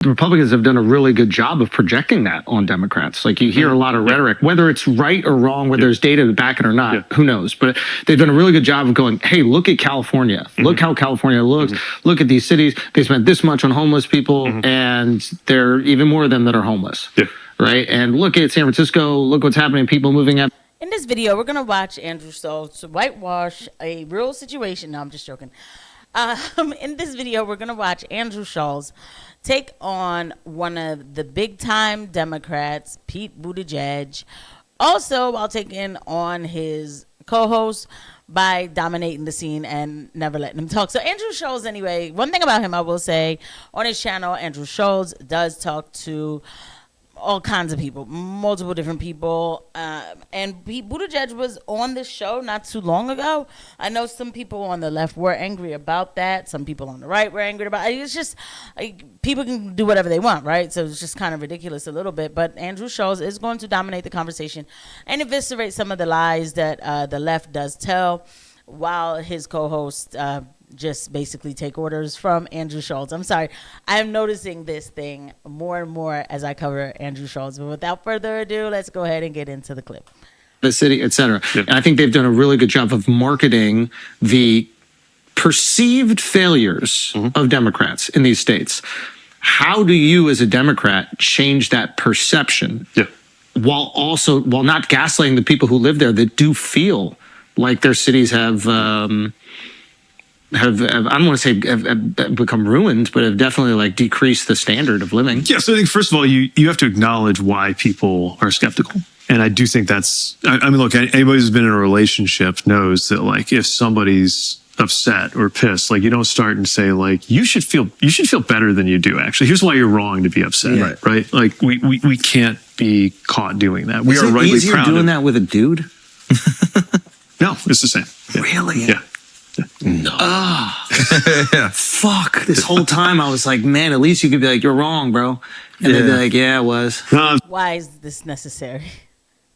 the Republicans have done a really good job of projecting that on Democrats. Like you hear a lot of rhetoric, whether it's right or wrong, whether there's data to back it or not, who knows? But they've done a really good job of going, hey, look at California. Look how California looks. Look at these cities. They spent this much on homeless people, and there are even more of them that are homeless. Right? And look at San Francisco. Look what's happening. People moving out. In this video, we're going to watch Andrew Schulz whitewash a real situation. No, I'm just joking. In this video, we're going to watch Andrew Schulz take on one of the big-time Democrats, Pete Buttigieg, also while taking on his co-host by dominating the scene and never letting him talk. So Andrew Schulz, anyway, one thing about him I will say, on his channel, Andrew Schulz does talk to all kinds of people, multiple different people, and Pete Buttigieg was on this show not too long ago. I know some people on the left were angry about that. Some people on the right were angry about it. It's just people can do whatever they want, right? So it's just kind of ridiculous a little bit. But Andrew Schulz is going to dominate the conversation and eviscerate some of the lies that the left does tell, while his co-host just basically take orders from Andrew Schulz. I'm sorry. I'm noticing this thing more and more as I cover Andrew Schulz. But without further ado, let's go ahead and get into the clip. The city, et cetera. And I think they've done a really good job of marketing the perceived failures of Democrats in these states. How do you, as a Democrat, change that perception while not gaslighting the people who live there that do feel like their cities have I don't want to say have become ruined, but have definitely like decreased the standard of living. Yeah, so I think first of all, you have to acknowledge why people are skeptical. And I do think that's, I mean, look, anybody who's been in a relationship knows that like if somebody's upset or pissed, like you don't start and say like, you should feel better than you do actually. Here's why you're wrong to be upset, right? Like we can't be caught doing that. We are rightly proud. Is it easier doing that with a dude? No, it's the same. Really? Yeah. No. Fuck. This whole time I was like, man, at least you could be like, you're wrong, bro. And they'd be like, yeah, it was. Why is this necessary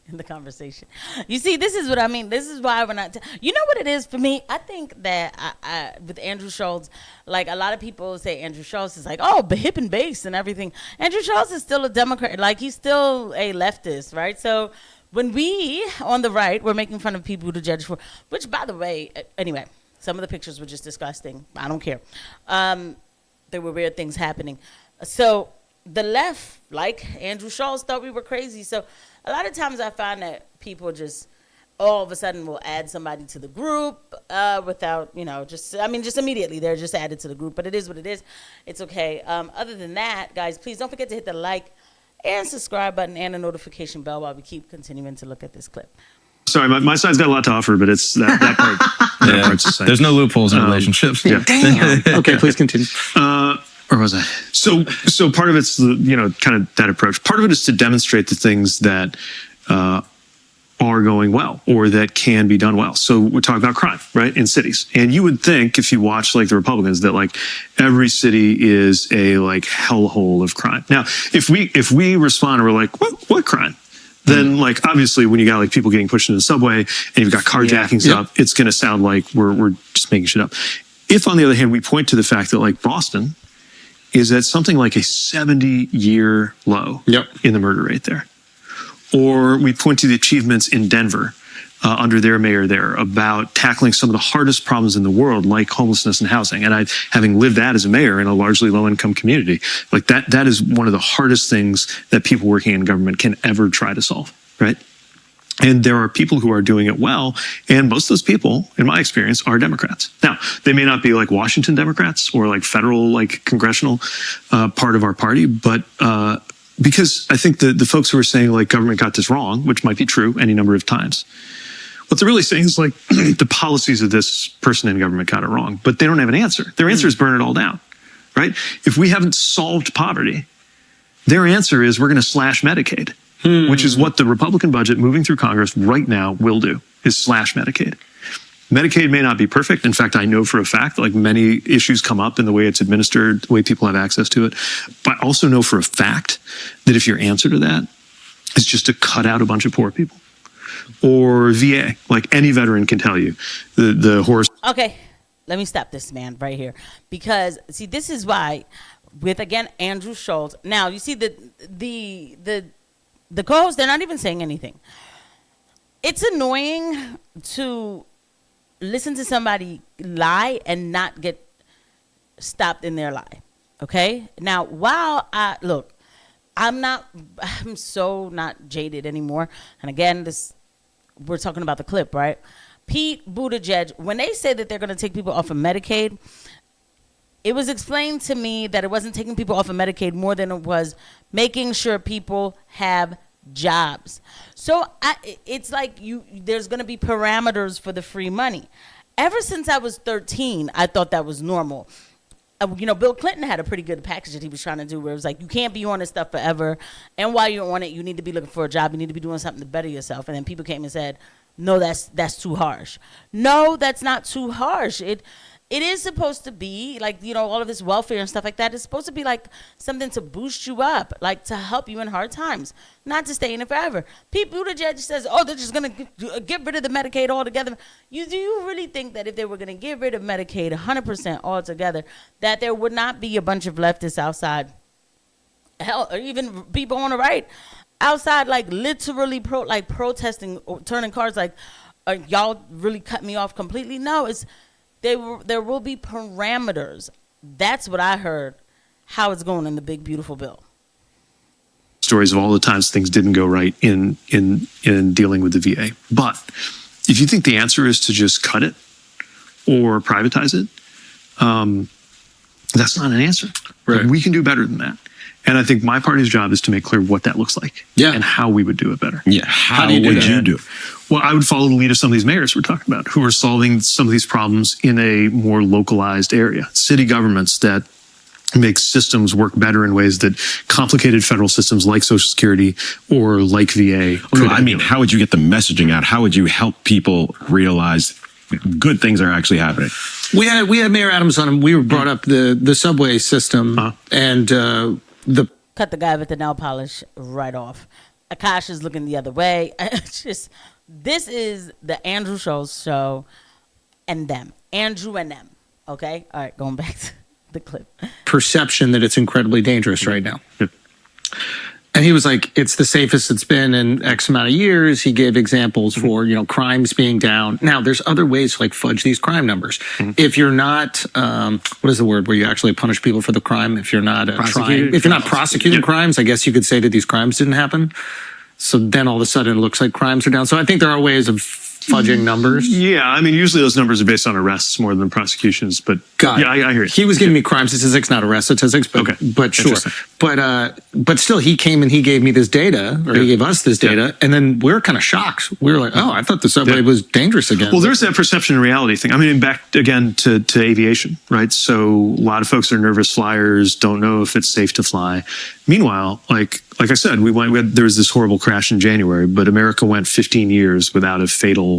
in the conversation? You see, this is what I mean. This is why we're not. You know what it is for me? I think that I with Andrew Schulz, like a lot of people say Andrew Schulz is like, oh, hip and base and everything. Andrew Schulz is still a Democrat. Like he's still a leftist, right? So when we on the right, we're making fun of people to judge for, which by the way, anyway. Some of the pictures were just disgusting. I don't care. There were weird things happening. So the left, like Andrew Schulz, thought we were crazy. So a lot of times I find that people just all of a sudden will add somebody to the group without, just immediately they're just added to the group. But it is what it is. It's okay. Other than that, guys, please don't forget to hit the like and subscribe button and the notification bell while we keep continuing to look at this clip. Sorry, my side's got a lot to offer, but it's that part. That part's the same. There's no loopholes in relationships. Yeah. Damn. Okay, please continue. Where was I? So part of it's kind of that approach. Part of it is to demonstrate the things that are going well or that can be done well. So we're talking about crime, right, in cities. And you would think if you watch like the Republicans that like every city is a like hellhole of crime. Now, if we respond and we're like, what crime? Then, like, obviously, when you got like people getting pushed into the subway and you've got carjacking stuff, it's going to sound like we're just making shit up. If, on the other hand, we point to the fact that like Boston is at something like a 70-year low in the murder rate there, or we point to the achievements in Denver under their mayor there about tackling some of the hardest problems in the world, like homelessness and housing. And having lived that as a mayor in a largely low-income community, like that is one of the hardest things that people working in government can ever try to solve, right? And there are people who are doing it well, and most of those people, in my experience, are Democrats. Now, they may not be like Washington Democrats or like federal, like congressional part of our party, but because I think the folks who are saying like government got this wrong, which might be true any number of times, what they're really saying is like the policies of this person in government got it wrong, but they don't have an answer. Their answer is burn it all down, right? If we haven't solved poverty, their answer is we're going to slash Medicaid, which is what the Republican budget moving through Congress right now will do, is slash Medicaid. Medicaid may not be perfect. In fact, I know for a fact, like many issues come up in the way it's administered, the way people have access to it. But I also know for a fact that if your answer to that is just to cut out a bunch of poor people, or VA, like any veteran can tell you, the horse. Okay, let me stop this man right here. Because, see, this is why with, again, Andrew Schulz. Now, you see the co-hosts, they're not even saying anything. It's annoying to listen to somebody lie and not get stopped in their lie. Okay? Now, I'm so not jaded anymore. And again, we're talking about the clip, right? Pete Buttigieg, when they say that they're going to take people off of Medicaid, it was explained to me that it wasn't taking people off of Medicaid more than it was making sure people have jobs. So it's like there's going to be parameters for the free money. Ever since I was 13, I thought that was normal. Bill Clinton had a pretty good package that he was trying to do where it was like, you can't be on this stuff forever. And while you're on it, you need to be looking for a job. You need to be doing something to better yourself. And then people came and said, no, that's too harsh. No, that's not too harsh. It is supposed to be like, all of this welfare and stuff like that is supposed to be like something to boost you up, like to help you in hard times, not to stay in it forever. Pete Buttigieg says, oh, they're just going to get rid of the Medicaid altogether. Do you really think that if they were going to get rid of Medicaid 100% altogether, that there would not be a bunch of leftists outside, hell, or even people on the right outside, like literally protesting, or turning cards like, y'all really cut me off completely? No, there will be parameters. That's what I heard, how it's going in the big, beautiful bill. Stories of all the times things didn't go right in dealing with the VA. But if you think the answer is to just cut it or privatize it, that's not an answer. Right. We can do better than that. And I think my party's job is to make clear what that looks like and how we would do it better. Yeah. How would you do it? Well, I would follow the lead of some of these mayors we're talking about who are solving some of these problems in a more localized area. City governments that make systems work better in ways that complicated federal systems like Social Security or like VA. No, I mean, how would you get the messaging out? How would you help people realize good things are actually happening? We had Mayor Adams on, and we brought up the subway system and cut the guy with the nail polish right off. Akaash is looking the other way. This is the Andrew Schulz show and them. Andrew and them. Okay? All right, going back to the clip. perception that it's incredibly dangerous right now. And he was like, it's the safest it's been in X amount of years. He gave examples for, crimes being down. Now, there's other ways to like fudge these crime numbers. If you're not, what is the word where you actually punish people for the crime? If you're not prosecuting crimes, I guess you could say that these crimes didn't happen. So then all of a sudden it looks like crimes are down. So I think there are ways of fudging numbers. Yeah, I mean, usually those numbers are based on arrests more than prosecutions, but I hear it. He was giving me crime statistics, not arrest statistics, but sure. But still, he came and he gave me this data, or he gave us this data, and then we're kind of shocked. We were like, oh, I thought the subway was dangerous again. Well, there's that perception and reality thing. I mean, back again to aviation, right? So a lot of folks are nervous flyers, don't know if it's safe to fly. Meanwhile, like I said, there was this horrible crash in January, but America went 15 years without a fatal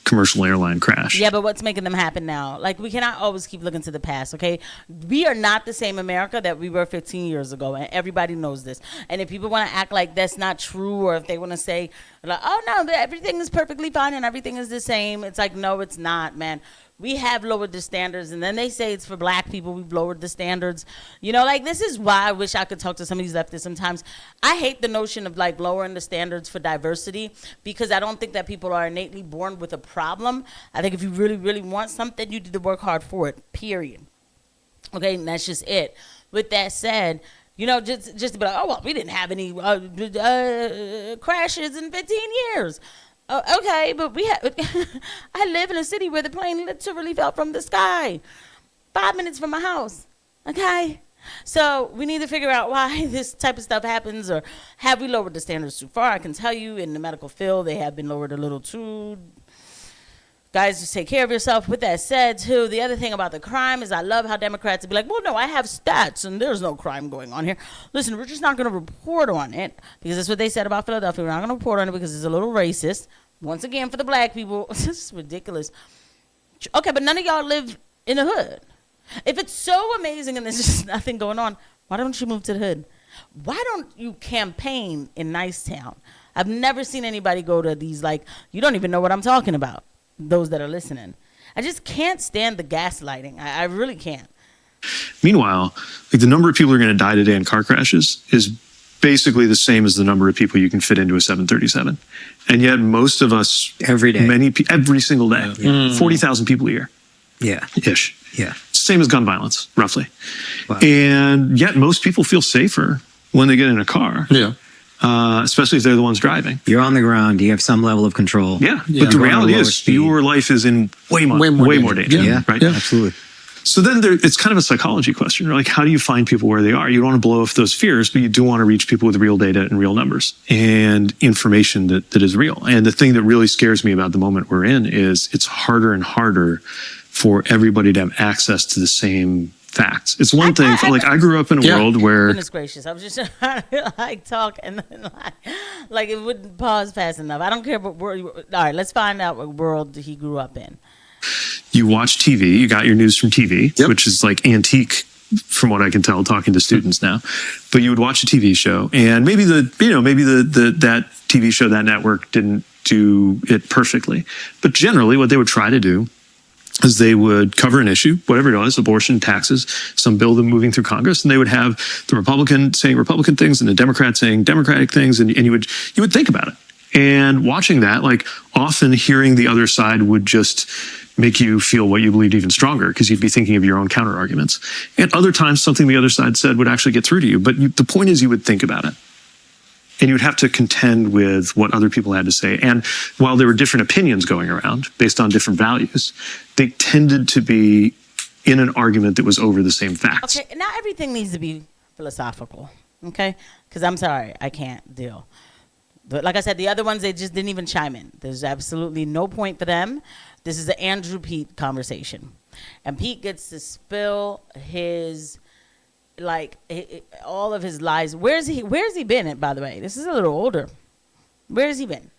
commercial airline crash. Yeah, but what's making them happen now? Like, we cannot always keep looking to the past, okay? We are not the same America that we were 15 years ago, and everybody knows this. And if people want to act like that's not true, or if they want to say, like, oh, no, everything is perfectly fine and everything is the same, it's like, no, it's not, man. We have lowered the standards, and then they say it's for black people. We've lowered the standards. This is why I wish I could talk to some of these leftists sometimes. I hate the notion of like lowering the standards for diversity, because I don't think that people are innately born with a problem. I think if you really, really want something, you need to work hard for it, period. Okay, and that's just it. With that said, just to be like, oh, well, we didn't have any crashes in 15 years. Okay, but I live in a city where the plane literally fell from the sky 5 minutes from my house. Okay? So we need to figure out why this type of stuff happens, or have we lowered the standards too far? I can tell you in the medical field, they have been lowered a little too. Guys, just take care of yourself. With that said, too, the other thing about the crime is I love how Democrats would be like, well, no, I have stats and there's no crime going on here. Listen, we're just not going to report on it, because that's what they said about Philadelphia. We're not going to report on it because it's a little racist. Once again, for the black people, this is ridiculous. Okay, but none of y'all live in the hood. If it's so amazing and there's just nothing going on, why don't you move to the hood? Why don't you campaign in Nicetown? I've never seen anybody go to these, like, you don't even know what I'm talking about. Those that are listening, I just can't stand the gaslighting. I really can't. Meanwhile, like the number of people who are going to die today in car crashes is basically the same as the number of people you can fit into a 737. And yet most of us Every day. every single day, 40,000 people a year. Yeah. Ish. Yeah. Same as gun violence, roughly. Wow. And yet most people feel safer when they get in a car. Yeah. Especially if they're the ones driving. You're on the ground. You have some level of control. Yeah. But the Going at a reality lower is speed. your life is in way more danger. Yeah. Right. Absolutely. So then it's kind of a psychology question. Like, how do you find people where they are? You don't want to blow off those fears, but you do want to reach people with real data and real numbers and information that is real. And the thing that really scares me about the moment we're in is it's harder and harder for everybody to have access to the same facts. It's one thing, I grew up in a world where... Goodness gracious, I was just trying to talk and then like it wouldn't pause fast enough. I don't care what world... All right, let's find out what world he grew up in. You watch TV, you got your news from TV, which is like antique from what I can tell talking to students now. But you would watch a TV show and maybe that TV show, that network didn't do it perfectly. But generally what they would try to do is they would cover an issue, whatever it was, abortion, taxes, some bill moving through Congress, and they would have the Republican saying Republican things and the Democrat saying Democratic things, and you would think about it. And watching that, like often hearing the other side would just make you feel what you believed even stronger because you'd be thinking of your own counter arguments. And other times something the other side said would actually get through to you. But the point is you would think about it. And you'd have to contend with what other people had to say. And while there were different opinions going around based on different values, they tended to be in an argument that was over the same facts. Okay, not everything needs to be philosophical, okay? Because I'm sorry, I can't deal. But like I said, the other ones, they just didn't even chime in. There's absolutely no point for them. This is the Andrew Pete conversation. And Pete gets to spill his... all of his lies. Where's he been, by the way? This is a little older. Where has he been?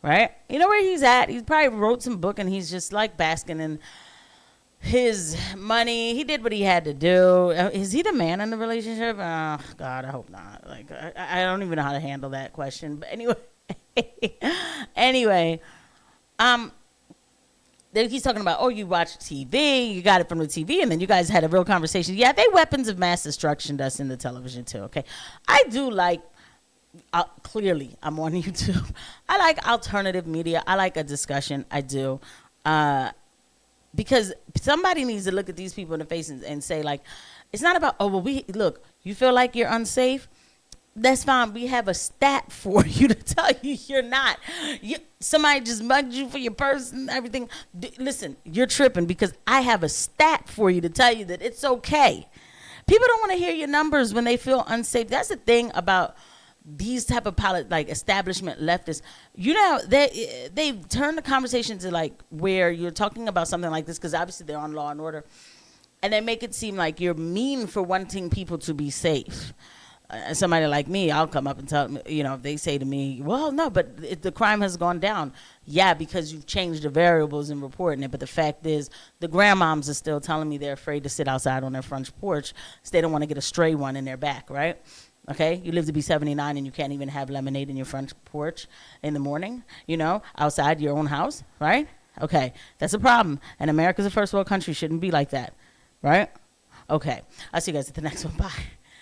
Right? You know where he's at? He probably wrote some book and he's just like basking in his money. He did what he had to do. Is he the man in the relationship? Oh, God, I hope not. Like, I don't even know how to handle that question. But anyway, he's talking about, you watch TV, you got it from the TV, and then you guys had a real conversation. Yeah, they weapons of mass destruction that's in the television too, okay? I do like, clearly, I'm on YouTube. I like alternative media. I like a discussion. I do. Because somebody needs to look at these people in the face and say, like, it's not about, look, you feel like you're unsafe? That's fine. We have a stat for you to tell you you're not. Somebody just mugged you for your purse and everything. Listen, you're tripping because I have a stat for you to tell you that it's okay. People don't want to hear your numbers when they feel unsafe. That's the thing about these type of establishment leftists. You know, they turn the conversation to like where you're talking about something like this because obviously they're on Law and Order, and they make it seem like you're mean for wanting people to be safe. Somebody like me, I'll come up and tell them, if they say to me, well, no, but the crime has gone down. Yeah, because you've changed the variables in reporting it. But the fact is, the grandmoms are still telling me they're afraid to sit outside on their front porch because they don't want to get a stray one in their back, right? Okay, you live to be 79 and you can't even have lemonade in your front porch in the morning, outside your own house, right? Okay, that's a problem. And America's a first world country, shouldn't be like that, right? Okay, I'll see you guys at the next one. Bye.